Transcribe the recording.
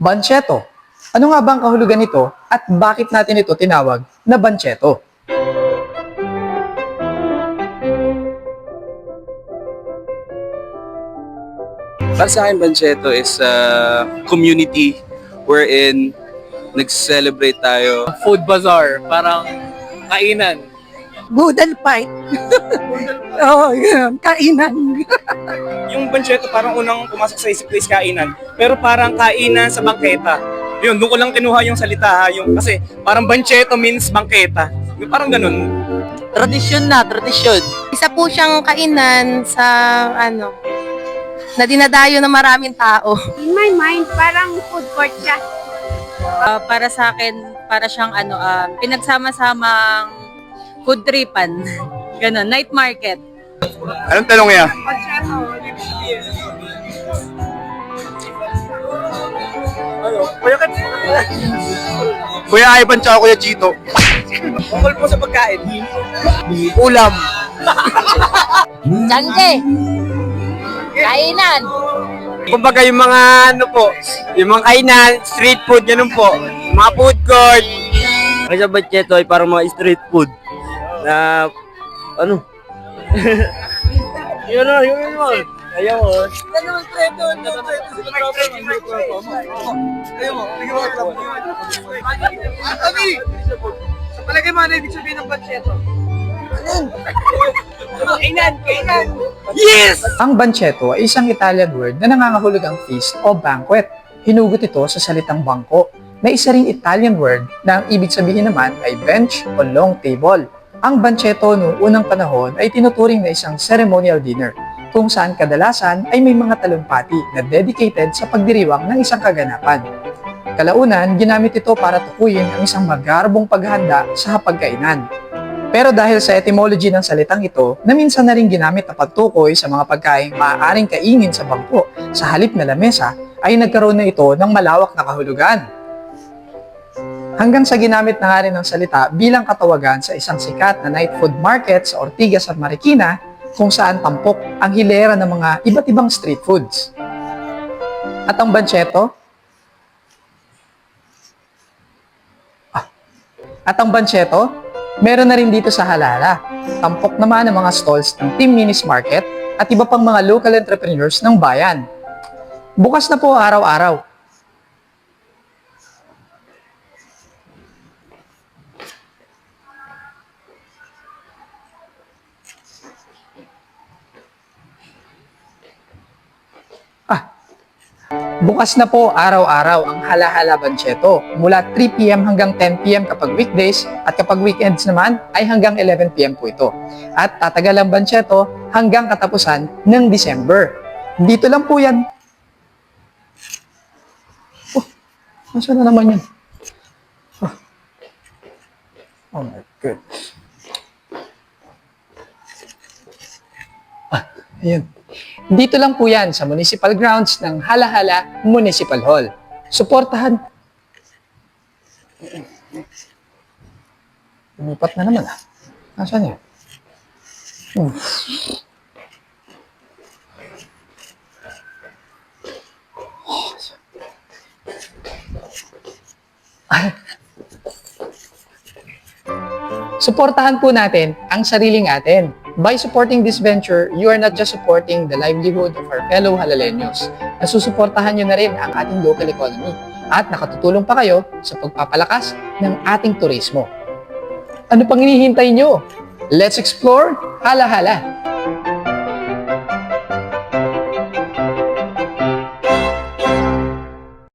Banchetto. Ano nga ba ang kahulugan nito at bakit natin ito tinawag na banchetto? Para sa akin, Banchetto is a community wherein nag-celebrate tayo. Food bazaar, parang kainan. Boodle fight. Oo, yun. Kainan. Yung Banchetto parang unang pumasok sa isip ko is kainan. Pero parang kainan sa bangketa. Yun, doon ko lang kinuha yung salita ha. Yung, kasi parang Banchetto means bangketa. Yung parang ganun. Tradisyon na, tradisyon. Isa po siyang kainan sa na dinadayo ng maraming tao. In my mind, parang food court siya. Para sa akin, para siyang pinagsama-samang food tripan. Ganon, night market. Anong tanong niya? Kuya Ivan tsaka Kuya Chito. Bukol po sa pagkain. Ulam. Tangke! Kainan! Kumbaga yung mga yung mga kainan, street food, ganun po. Mga food court. Kasi sa Banchetto ay parang mga street food na yun mo. Ayaw mo. Sa palagay mo, ano ibig sabihin ng Banchetto? Yes! Ang banchetto ay isang Italian word na nangangahulugang feast o banquet. Hinugot ito sa salitang bangko, na isa ring Italian word na ang ibig sabihin naman ay bench o long table. Ang banchetto noong unang panahon ay tinuturing na isang ceremonial dinner, kung saan kadalasan ay may mga talumpati na dedicated sa pagdiriwang ng isang kaganapan. Kalaunan, ginamit ito para tukuyin ang isang magarbong paghahanda sa hapagkainan. Pero dahil sa etymology ng salitang ito, na minsan na rin ginamit na pagtukoy sa mga pagkaing maaaring kainin sa bangko sa halip na lamesa, ay nagkaroon na ito ng malawak na kahulugan. Hanggang sa ginamit na nga rin ng salita bilang katawagan sa isang sikat na night food market sa Ortigas at Marikina, kung saan tampok ang hilera ng mga iba't ibang street foods. At ang banchetto? Meron na rin dito sa Halala. Tampok naman ang mga stalls ng Team Minis Market at iba pang mga local entrepreneurs ng bayan. Bukas na po araw-araw. Bukas na po araw-araw ang Hala-Hala Banchetto mula 3 p.m. hanggang 10 p.m. kapag weekdays at kapag weekends naman ay hanggang 11 p.m. po ito. At tatagal ang Banchetto hanggang katapusan ng December. Dito lang po yan. Oh, nasaan na naman yan? Oh my goodness. Ayan. Dito lang po yan sa municipal grounds ng Hala-Hala Municipal Hall. Suportahan. Lumipat na naman Nasaan yan? Suportahan po natin ang sariling atin. By supporting this venture, you are not just supporting the livelihood of our fellow Halaleños. Nasusuportahan nyo na rin ang ating local economy at nakatutulong pa kayo sa pagpapalakas ng ating turismo. Ano pang hinihintay nyo? Let's explore Hala-Hala!